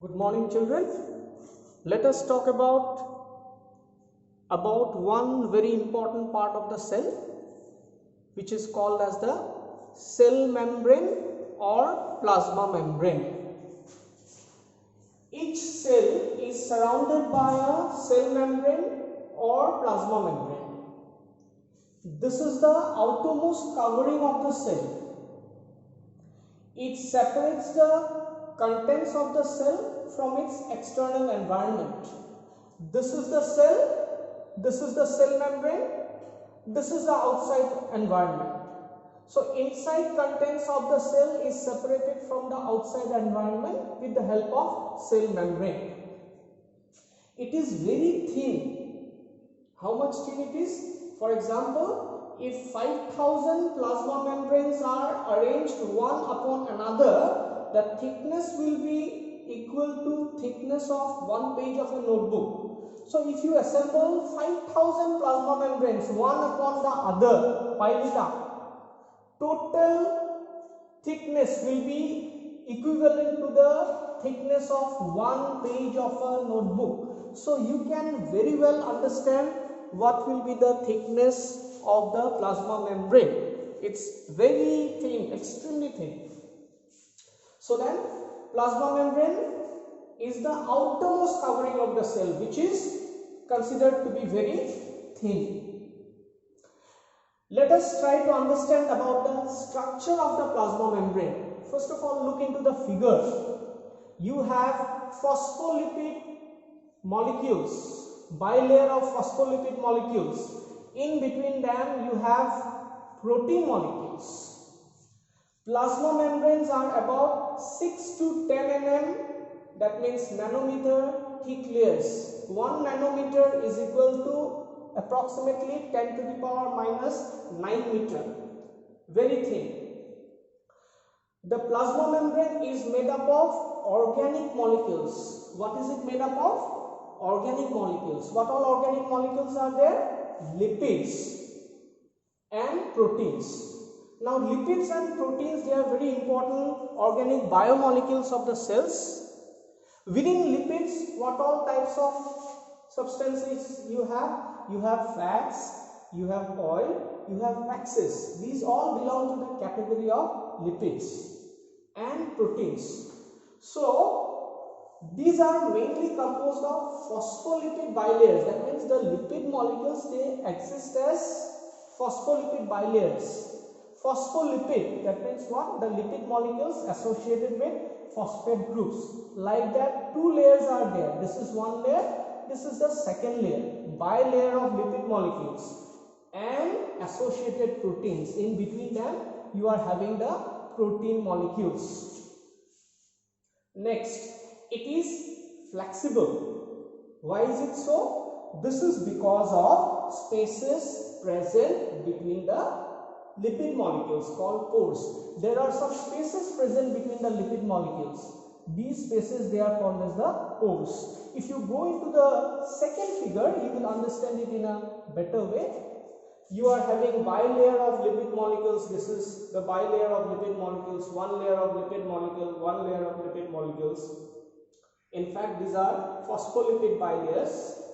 Good morning, children. Let us talk about one very important part of the cell, which is called as the cell membrane or plasma membrane. Each cell is surrounded by a cell membrane or plasma membrane. This is the outermost covering of the cell. It separates the contents of the cell from its external environment. This is the cell, this is the cell membrane, this is the outside environment. So inside contents of the cell is separated from the outside environment with the help of cell membrane. It is very thin. How much thin it is? For example, if 5,000 plasma membranes are arranged one upon another, the thickness will be equal to thickness of one page of a notebook. So if you assemble 5,000 plasma membranes one upon the other, pile it up, total thickness will be equivalent to the thickness of one page of a notebook. So you can very well understand what will be the thickness of the plasma membrane. It's very thin, extremely thin. So then plasma membrane is the outermost covering of the cell, which is considered to be very thin. Let us try to understand about the structure of the plasma membrane. First of all, look into the figure. You have phospholipid molecules, bilayer of phospholipid molecules. In between them you have protein molecules. Plasma membranes are about 6 to 10 mm, that means nanometer thick layers. 1 nanometer is equal to approximately 10 to the power minus 9 meter. Very thin. The plasma membrane is made up of organic molecules. What is it made up of? Organic molecules. What all organic molecules are there? Lipids and proteins. Now lipids and proteins, they are very important organic biomolecules of the cells. Within lipids, what all types of substances you have? You have fats, you have oil, you have waxes. These all belong to the category of lipids and proteins. So these are mainly composed of phospholipid bilayers. That means the lipid molecules, they exist as phospholipid bilayers. Phospholipid, that means what? The lipid molecules associated with phosphate groups. Like that, two layers are there. This is one layer, this is the second layer. Bilayer of lipid molecules and associated proteins. In between them, you are having the protein molecules. Next, it is flexible. Why is it so? This is because of spaces present between the lipid molecules called pores. There are some spaces present between the lipid molecules. These spaces, they are called as the pores. If you go into the second figure, you will understand it in a better way. You are having bilayer of lipid molecules. This is the bilayer of lipid molecules. One layer of lipid molecule, one layer of lipid molecules. In fact, these are phospholipid bilayers.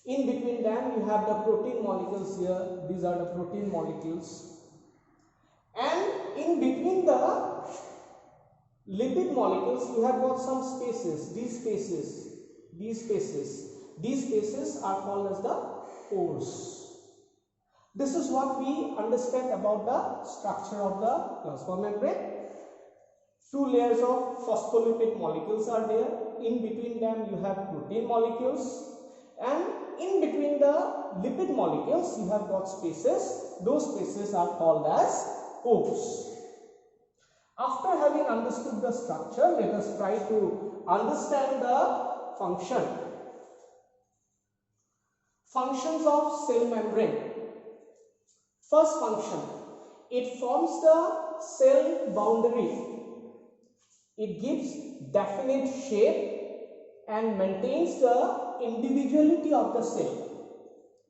In between them, you have the protein molecules here. These are the protein molecules. And in between the lipid molecules, you have got some spaces. These spaces are called as the pores. This is what we understand about the structure of the plasma membrane. Two layers of phospholipid molecules are there. In between them, you have protein molecules. And in between the lipid molecules, you have got spaces. Those spaces are called as pores. After having understood the structure, let us try to understand the function. Functions of cell membrane. First function, it forms the cell boundary. It gives definite shape and maintains the individuality of the cell.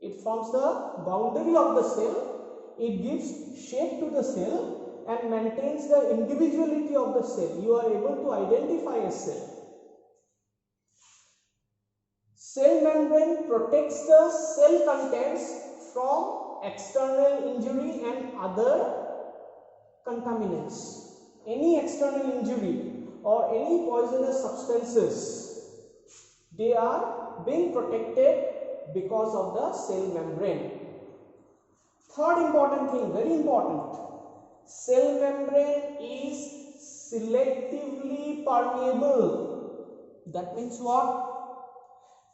It forms the boundary of the cell. It gives shape to the cell and maintains the individuality of the cell. You are able to identify a cell. Cell membrane protects the cell contents from external injury and other contaminants. Any external injury or any poisonous substances, they are being protected because of the cell membrane. Third important thing, very important, cell membrane is selectively permeable. That means what?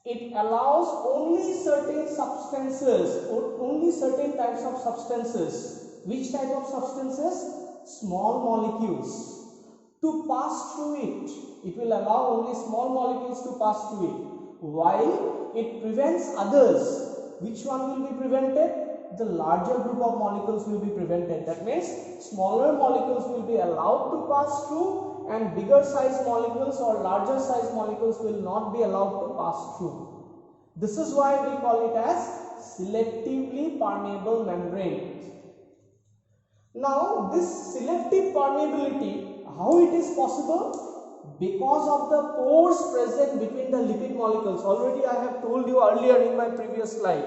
It allows only certain substances or only certain types of substances. Which type of substances? Small molecules to pass through it. It will allow only small molecules to pass through it, while it prevents others. Which one will be prevented? The larger group of molecules will be prevented. That means smaller molecules will be allowed to pass through and bigger size molecules or larger size molecules will not be allowed to pass through. This is why we call it as selectively permeable membrane. Now this selective permeability, how it is possible? Because of the pores present between the lipid molecules. Already I have told you earlier in my previous slide,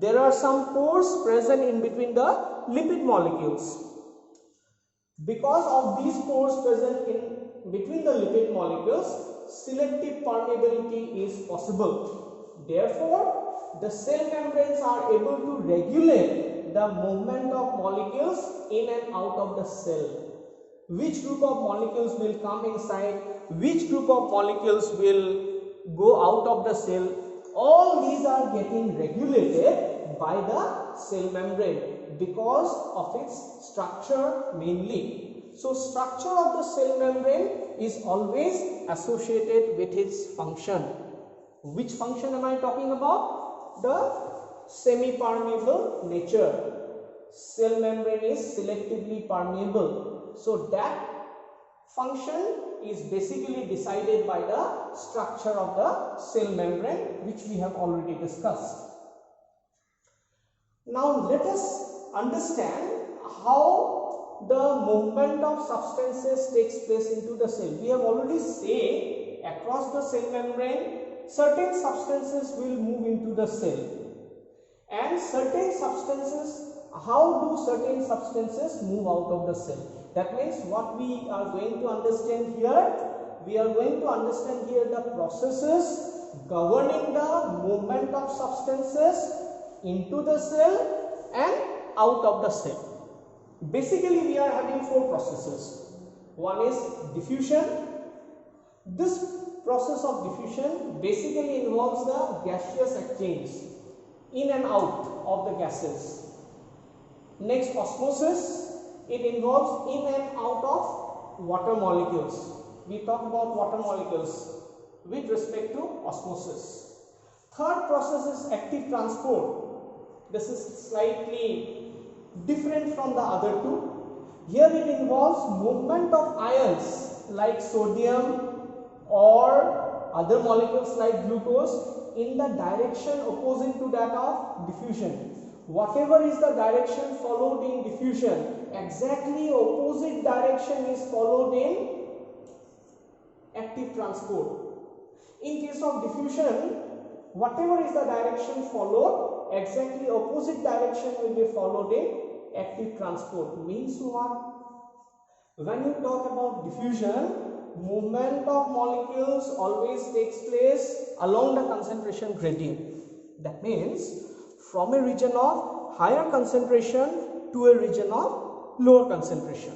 there are some pores present in between the lipid molecules. Because of these pores present in between the lipid molecules, selective permeability is possible. Therefore, the cell membranes are able to regulate the movement of molecules in and out of the cell. Which group of molecules will come inside, which group of molecules will go out of the cell, all these are getting regulated by the cell membrane because of its structure mainly. So structure of the cell membrane is always associated with its function. Which function am I talking about? The semi-permeable nature. Cell membrane is selectively permeable. So that function is basically decided by the structure of the cell membrane, which we have already discussed. Now let us understand how the movement of substances takes place into the cell. We have already said across the cell membrane certain substances will move into the cell, and certain substances, how do certain substances move out of the cell? That means what we are going to understand here, we are going to understand here the processes governing the movement of substances into the cell and out of the cell. Basically we are having four processes. One is diffusion. This process of diffusion basically involves the gaseous exchange in and out of the gases. Next, osmosis. It involves in and out of water molecules. We talk about water molecules with respect to osmosis. Third process is active transport. This is slightly different from the other two. Here it involves movement of ions like sodium or other molecules like glucose in the direction opposite to that of diffusion. Whatever is the direction followed in diffusion, exactly opposite direction is followed in active transport. In case of diffusion, whatever is the direction followed, exactly opposite direction will be followed in active transport. Means what? When you talk about diffusion, movement of molecules always takes place along the concentration gradient. That means from a region of higher concentration to a region of lower concentration.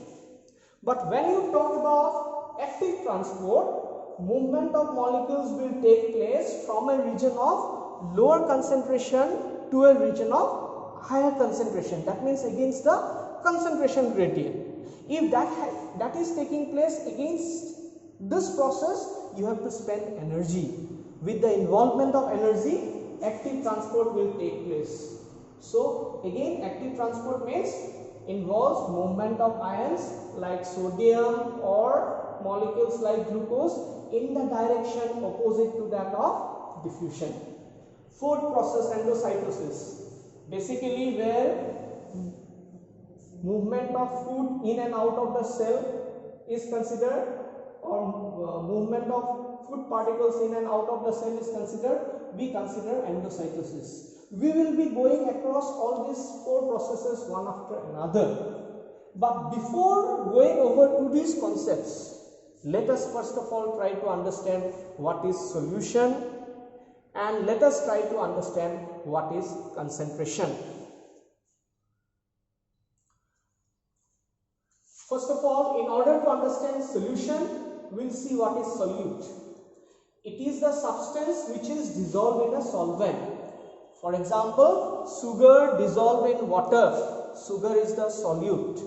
But when you talk about active transport, movement of molecules will take place from a region of lower concentration to a region of higher concentration. That means against the concentration gradient. If that is taking place against this process, you have to spend energy. With the involvement of energy, active transport will take place. So again, active transport means involves movement of ions like sodium or molecules like glucose in the direction opposite to that of diffusion. Fourth process, endocytosis, basically where movement of food in and out of the cell is considered, or movement of food particles in and out of the cell is considered, we consider endocytosis. We will be going across all these 4 processes one after another. But before going over to these concepts, let us first of all try to understand what is solution, and let us try to understand what is concentration. First of all, in order to understand solution, we will see what is solute. It is the substance which is dissolved in a solvent. For example, sugar dissolved in water. Sugar is the solute.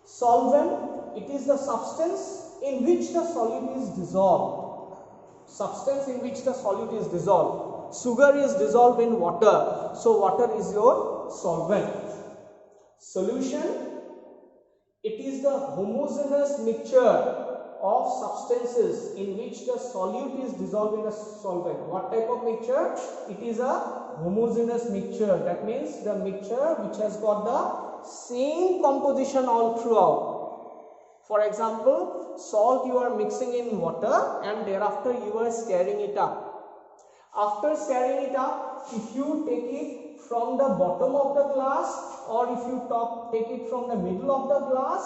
Solvent, it is the substance in which the solute is dissolved. Substance in which the solute is dissolved. Sugar is dissolved in water. So water is your solvent. Solution, it is the homogeneous mixture of substances in which the solute is dissolved in a solvent. What type of mixture? It is a homogeneous mixture. That means the mixture which has got the same composition all throughout. For example, salt you are mixing in water and thereafter you are stirring it up. After stirring it up, if you take it from the bottom of the glass or if you take it from the middle of the glass,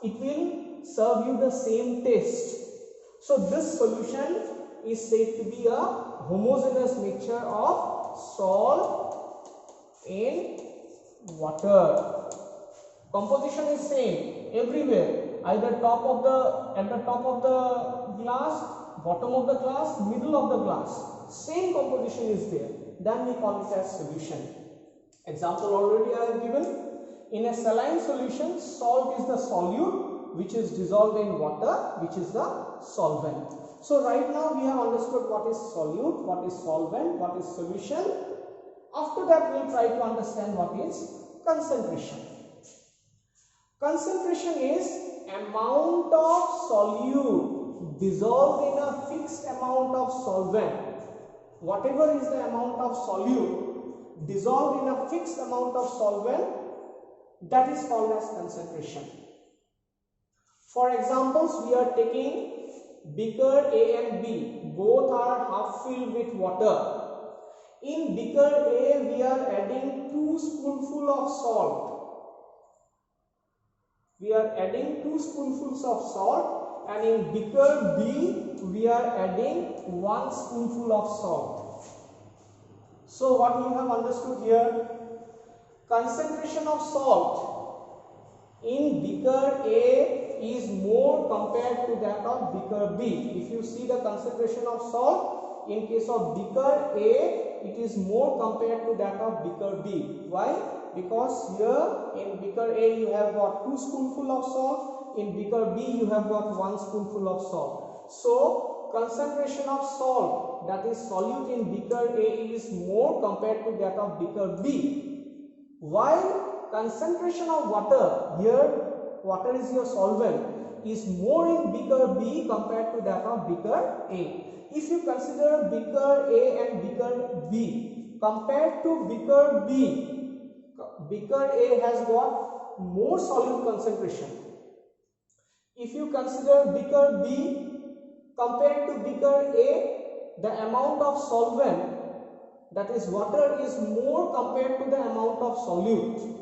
it will serve you the same taste. So this solution is said to be a homogeneous mixture of salt in water. Composition is same everywhere, either at the top of the glass, bottom of the glass, middle of the glass, same composition is there. Then we call it as solution. Example already I have given. In a saline solution, salt is the solute which is dissolved in water, which is the solvent. So right now we have understood what is solute, what is solvent, what is solution. After that we will try to understand what is concentration. Concentration is amount of solute dissolved in a fixed amount of solvent. Whatever is the amount of solute dissolved in a fixed amount of solvent, that is called as concentration. For examples, we are taking beaker A and B. Both are half filled with water. In beaker A, we are adding 2 spoonfuls of salt. We are adding 2 spoonfuls of salt, and in beaker B, we are adding 1 spoonful of salt. So what we have understood here, concentration of salt in beaker A is more compared to that of beaker B. If you see the concentration of salt in case of beaker A, it is more compared to that of beaker B. Why? Because here in beaker A you have got 2 spoonfuls of salt, in beaker B you have got 1 spoonful of salt. So concentration of salt, that is solute in beaker A, is more compared to that of beaker B. While concentration of water, here water is your solvent, is more in beaker B compared to that of beaker A. If you consider beaker A and beaker B compared to beaker B, beaker A has got more solute concentration. If you consider beaker B compared to beaker A, the amount of solvent, that is water, is more compared to the amount of solute.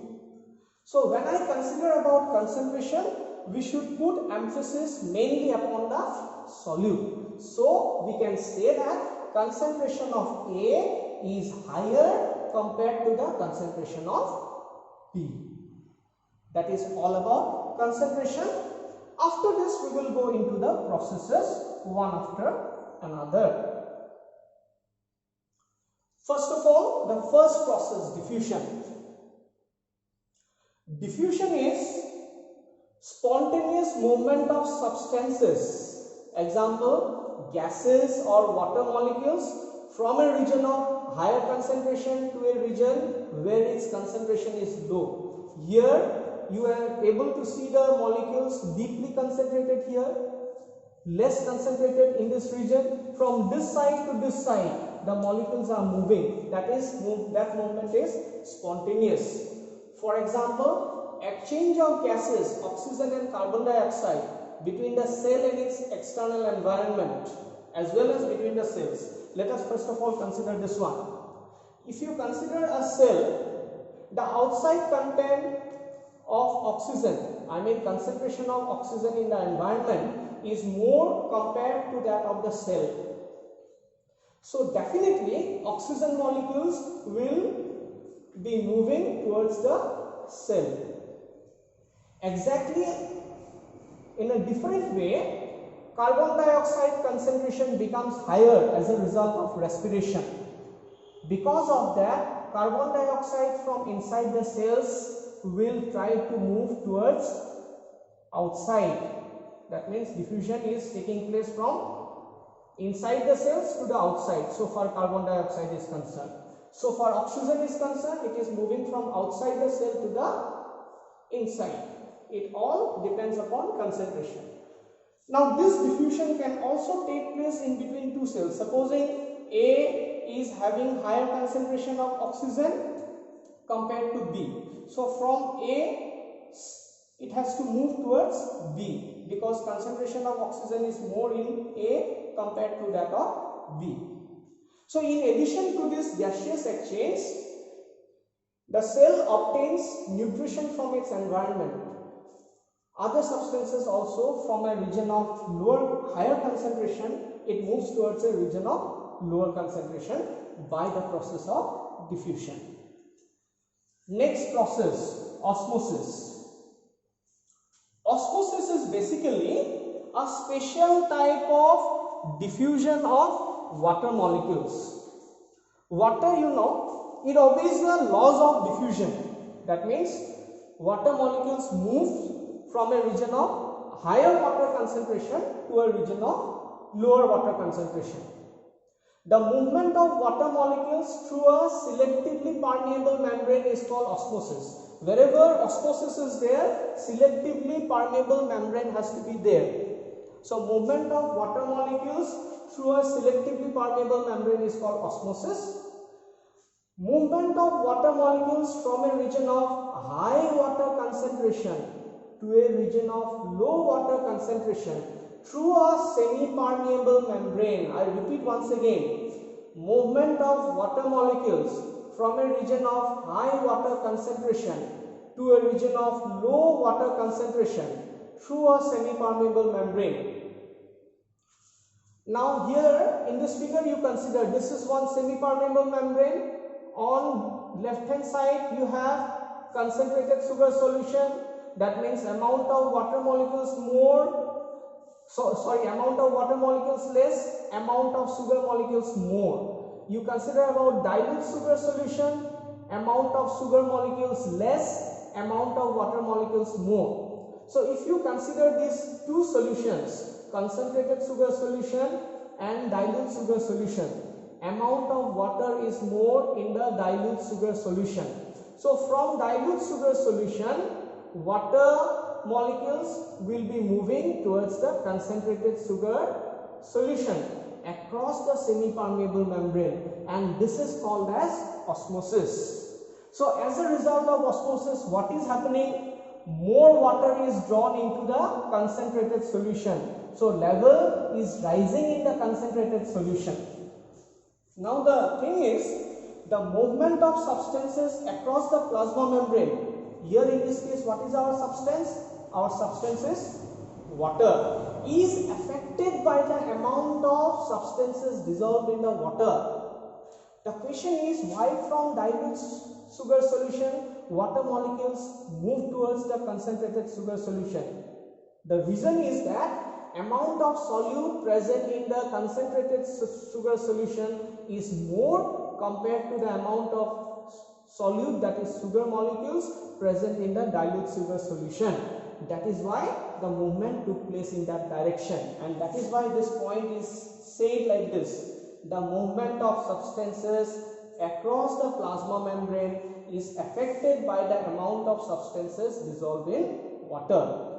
So when I consider about concentration, we should put emphasis mainly upon the solute. So we can say that concentration of A is higher compared to the concentration of B. That is all about concentration. After this we will go into the processes one after another. First of all, the first process, diffusion. Diffusion is spontaneous movement of substances, example gases or water molecules, from a region of higher concentration to a region where its concentration is low. Here you are able to see the molecules deeply concentrated here, less concentrated in this region. From this side to this side the molecules are moving, that movement is spontaneous. For example, exchange of gases, oxygen and carbon dioxide, between the cell and its external environment as well as between the cells. Let us first of all consider this one. If you consider a cell, the outside content of oxygen, I mean concentration of oxygen in the environment, is more compared to that of the cell. So definitely oxygen molecules will be moving towards the cell. Exactly in a different way, carbon dioxide concentration becomes higher as a result of respiration. Because of that, carbon dioxide from inside the cells will try to move towards outside. That means diffusion is taking place from inside the cells to the outside, so far carbon dioxide is concerned. So far oxygen is concerned, it is moving from outside the cell to the inside. It all depends upon concentration. Now this diffusion can also take place in between two cells. Supposing A is having higher concentration of oxygen compared to B. So from A, it has to move towards B because concentration of oxygen is more in A compared to that of B. So in addition to this gaseous exchange, the cell obtains nutrition from its environment. Other substances also from a region of higher concentration, it moves towards a region of lower concentration by the process of diffusion. Next process, osmosis. Osmosis is basically a special type of diffusion of water molecules. Water, you know, it obeys the laws of diffusion. That means water molecules move from a region of higher water concentration to a region of lower water concentration. The movement of water molecules through a selectively permeable membrane is called osmosis. Wherever osmosis is there, selectively permeable membrane has to be there. So movement of water molecules through a selectively permeable membrane is called osmosis. Movement of water molecules from a region of high water concentration to a region of low water concentration through a semi-permeable membrane. I repeat once again, movement of water molecules from a region of high water concentration to a region of low water concentration through a semi-permeable membrane. Now here in this figure you consider this is one semi-permeable membrane. On left hand side you have concentrated sugar solution. That means amount of water molecules amount of water molecules less, amount of sugar molecules more. You consider about dilute sugar solution, amount of sugar molecules less, amount of water molecules more. So if you consider these two solutions, concentrated sugar solution and dilute sugar solution, amount of water is more in the dilute sugar solution. So from dilute sugar solution, water molecules will be moving towards the concentrated sugar solution across the semi-permeable membrane, and this is called as osmosis. So as a result of osmosis, what is happening? More water is drawn into the concentrated solution. So level is rising in the concentrated solution. Now the thing is, the movement of substances across the plasma membrane. Here in this case, what is our substance? Our substance is water. Is affected by the amount of substances dissolved in the water. The question is, why from dilute sugar solution water molecules move towards the concentrated sugar solution? The reason is that amount of solute present in the concentrated sugar solution is more compared to the amount of solute, that is sugar molecules, present in the dilute sugar solution. That is why the movement took place in that direction, and that is why this point is said like this: the movement of substances across the plasma membrane is affected by the amount of substances dissolved in water.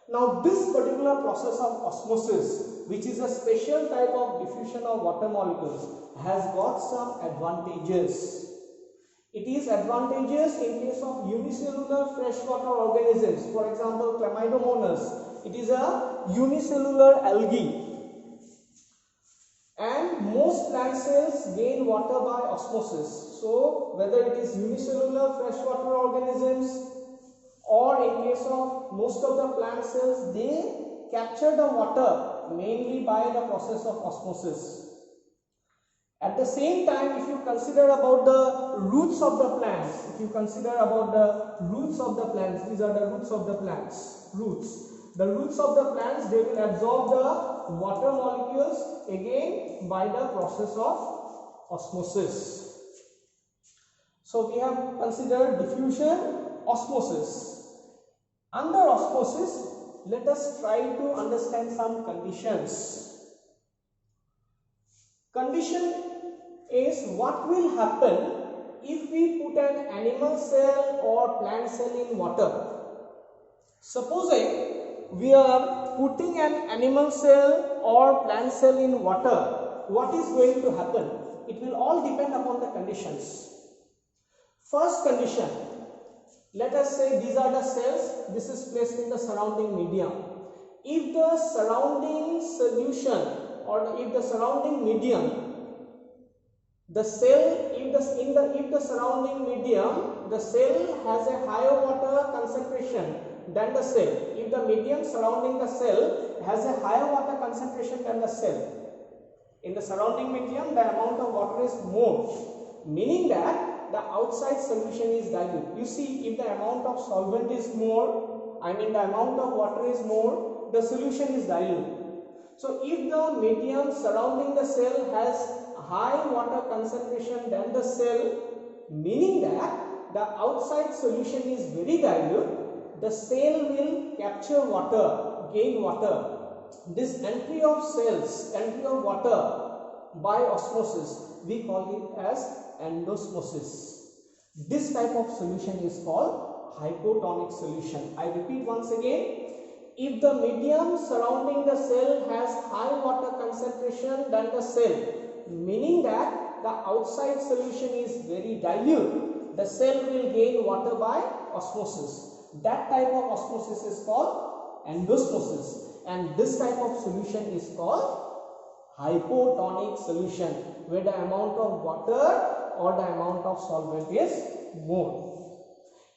Now this particular process of osmosis, which is a special type of diffusion of water molecules, has got some advantages. It is advantageous in case of unicellular freshwater organisms, for example Chlamydomonas. It is a unicellular algae. And most plant cells gain water by osmosis. So whether it is unicellular freshwater organisms, or in case of most of the plant cells, they capture the water mainly by the process of osmosis. At the same time, if you consider about the roots of the plants, these are the roots of the plants, The roots of the plants, they will absorb the water molecules again by the process of osmosis. So we have considered diffusion, osmosis. Under osmosis, let us try to understand some conditions. Condition is what will happen if we put an animal cell or plant cell in water. Supposing we are putting an animal cell or plant cell in water, what is going to happen? It will all depend upon the conditions. First condition, let us say these are the cells, this is placed in the surrounding medium. If the surrounding solution or if the surrounding medium, the cell, if the surrounding medium, the cell has a higher water concentration than the cell. If the medium surrounding the cell has a higher water concentration than the cell, in the surrounding medium the amount of water is more, meaning that the outside solution is dilute. You see, if the amount of solvent is more, the amount of water is more, the solution is dilute. So if the medium surrounding the cell has high water concentration than the cell, meaning that the outside solution is very dilute, the cell will capture water, gain water. This entry of water by osmosis, we call it as endosmosis. This type of solution is called hypotonic solution. I repeat once again, if the medium surrounding the cell has high water concentration than the cell, meaning that the outside solution is very dilute, the cell will gain water by osmosis. That type of osmosis is called endosmosis, and this type of solution is called hypotonic solution, where the amount of water or the amount of solvent is more.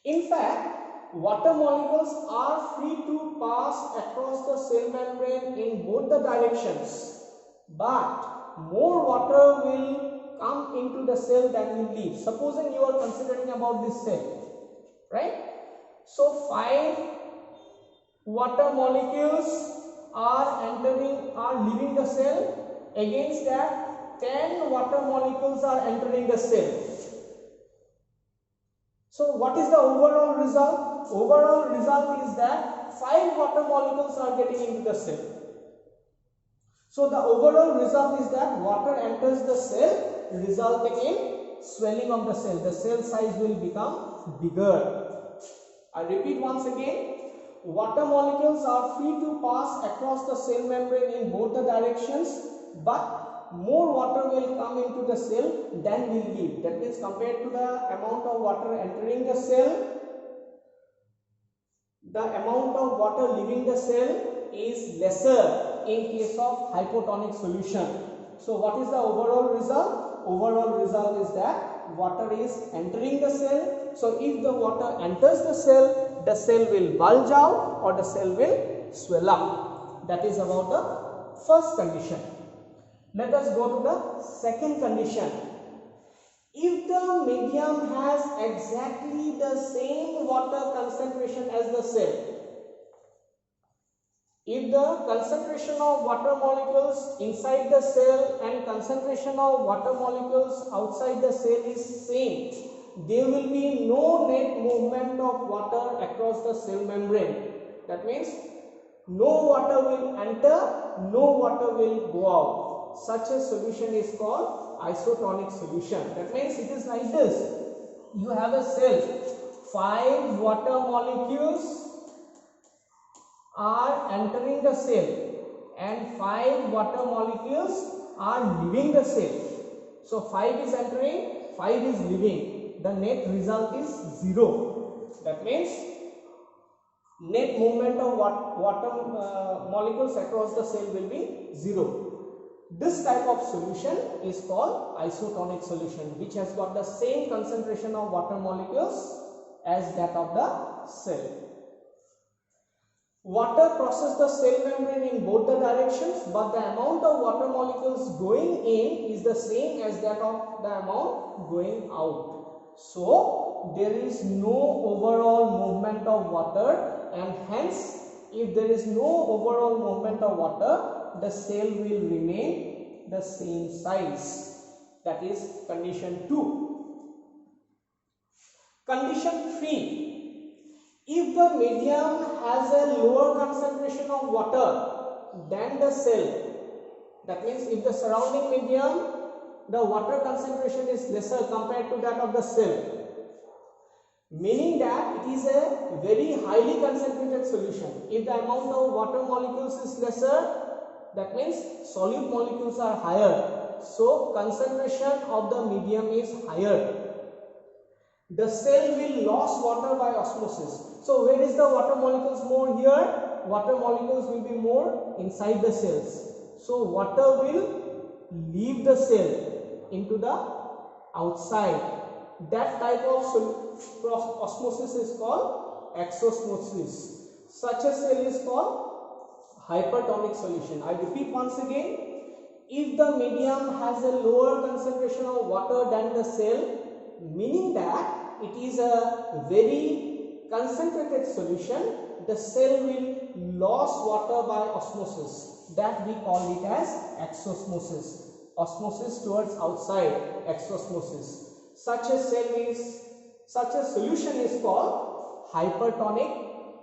In fact, water molecules are free to pass across the cell membrane in both the directions, but more water will come into the cell than will leave. Supposing you are considering about this cell, right? So 5 water molecules are leaving the cell. Against that, 10 water molecules are entering the cell. So what is the overall result? Overall result is that 5 water molecules are getting into the cell. So the overall result is that water enters the cell, resulting in swelling of the cell. The cell size will become bigger. I repeat once again, water molecules are free to pass across the cell membrane in both the directions, but more water will come into the cell than will leave. That means compared to the amount of water entering the cell, the amount of water leaving the cell is lesser in case of hypotonic solution. So what is the overall result? Overall result is that water is entering the cell. So if the water enters the cell will bulge out or the cell will swell up. That is about the first condition. Let us go to the second condition. If the medium has exactly the same water concentration as the cell, if the concentration of water molecules inside the cell and concentration of water molecules outside the cell is same, there will be no net movement of water across the cell membrane. That means no water will enter, no water will go out. Such a solution is called isotonic solution. That means it is like this. You have a cell, 5 water molecules are entering the cell and 5 water molecules are leaving the cell. So 5 is entering, 5 is leaving. The net result is 0. That means net movement of water molecules across the cell will be 0. This type of solution is called isotonic solution, which has got the same concentration of water molecules as that of the cell. Water crosses the cell membrane in both the directions, but the amount of water molecules going in is the same as that of the amount going out. So there is no overall movement of water, and hence if there is no overall movement of water, the cell will remain the same size. That is condition 2. Condition 3. If the medium has a lower concentration of water than the cell, that means if the surrounding medium, the water concentration is lesser compared to that of the cell, meaning that it is a very highly concentrated solution. If the amount of water molecules is lesser, that means solute molecules are higher, so concentration of the medium is higher. The cell will lose water by osmosis. So where is the water molecules more? Here water molecules will be more inside the cells. So water will leave the cell into the outside. That type of osmosis is called exosmosis. Such a cell is called hypertonic solution. I repeat once again, if the medium has a lower concentration of water than the cell, meaning that it is a very concentrated solution, the cell will lose water by osmosis. That we call it as exosmosis. Osmosis towards outside, exosmosis. Such a solution is called hypertonic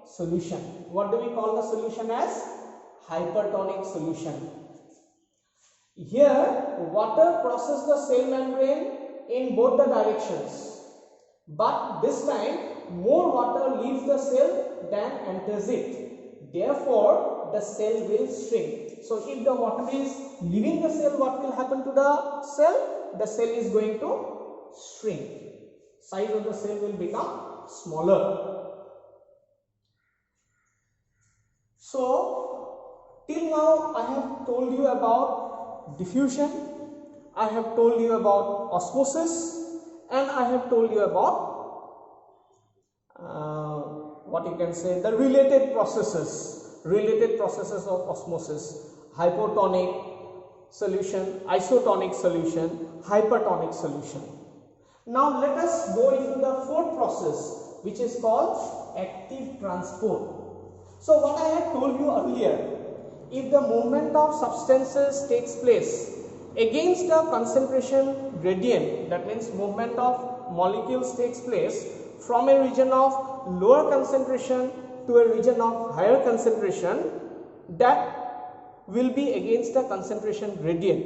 solution. What do we call the solution as? Hypertonic solution. Here water crosses the cell membrane in both the directions, but this time more water leaves the cell than enters it. Therefore the cell will shrink. So if the water is leaving the cell, what will happen to the cell? The cell is going to shrink. Size of the cell will become smaller. So till now I have told you about diffusion, I have told you about osmosis, and I have told you about what you can say, the related processes of osmosis: hypotonic solution, isotonic solution, hypertonic solution. Now let us go into the fourth process, which is called active transport. So what I had told you earlier, if the movement of substances takes place against a concentration gradient, that means movement of molecules takes place from a region of lower concentration to a region of higher concentration, that will be against a concentration gradient.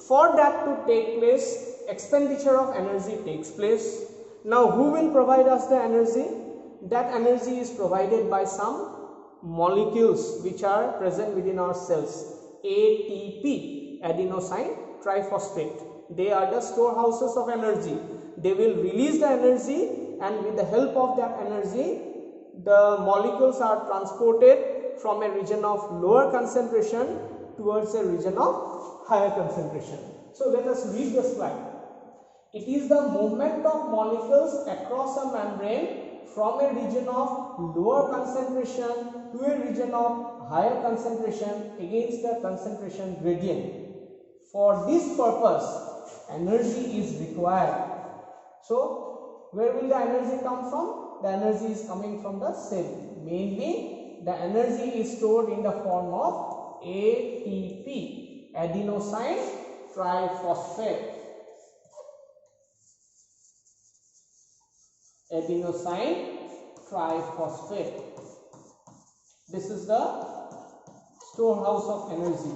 For that to take place, expenditure of energy takes place. Now who will provide us the energy? That energy is provided by some molecules which are present within our cells. ATP, adenosine triphosphate. They are the storehouses of energy. They will release the energy, and with the help of that energy, the molecules are transported from a region of lower concentration towards a region of higher concentration. So let us read the slide. It is the movement of molecules across a membrane from a region of lower concentration to a region of higher concentration against the concentration gradient. For this purpose, energy is required. So where will the energy come from? The energy is coming from the cell. Mainly the energy is stored in the form of ATP, adenosine triphosphate. Adenosine triphosphate. This is the storehouse of energy.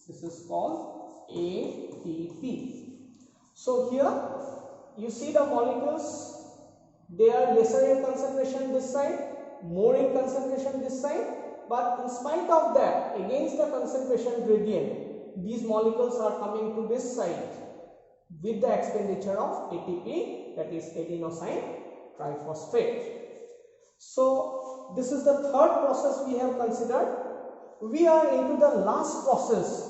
This is called ATP. So here you see the molecules, they are lesser in concentration this side, more in concentration this side, but in spite of that, against the concentration gradient, these molecules are coming to this side with the expenditure of ATP, that is adenosine triphosphate. So this is the third process we have considered. We are into the last process,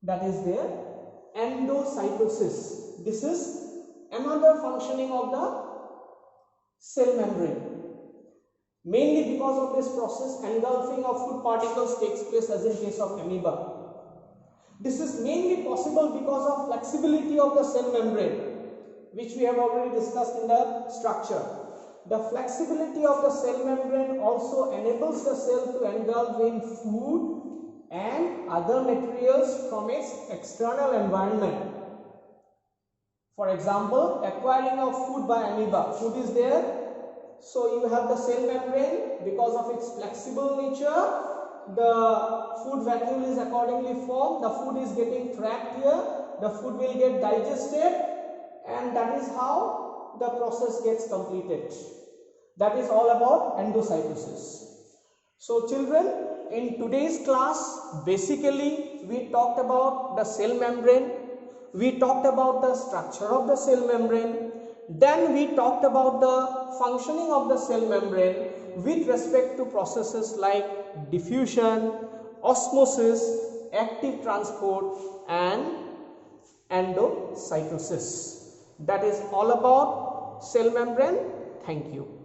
that is there, endocytosis. This is another functioning of the cell membrane. Mainly because of this process, engulfing of food particles takes place as in case of amoeba. This is mainly possible because of flexibility of the cell membrane, which we have already discussed in the structure. The flexibility of the cell membrane also enables the cell to engulf in food and other materials from its external environment. For example, acquiring of food by amoeba. Food is there, so you have the cell membrane. Because of its flexible nature, the food vacuole is accordingly formed. The food is getting trapped here. The food will get digested, and that is how the process gets completed. That is all about endocytosis. So children, in today's class, basically we talked about the cell membrane. We talked about the structure of the cell membrane. Then we talked about the functioning of the cell membrane with respect to processes like diffusion, osmosis, active transport and endocytosis. That is all about cell membrane. Thank you.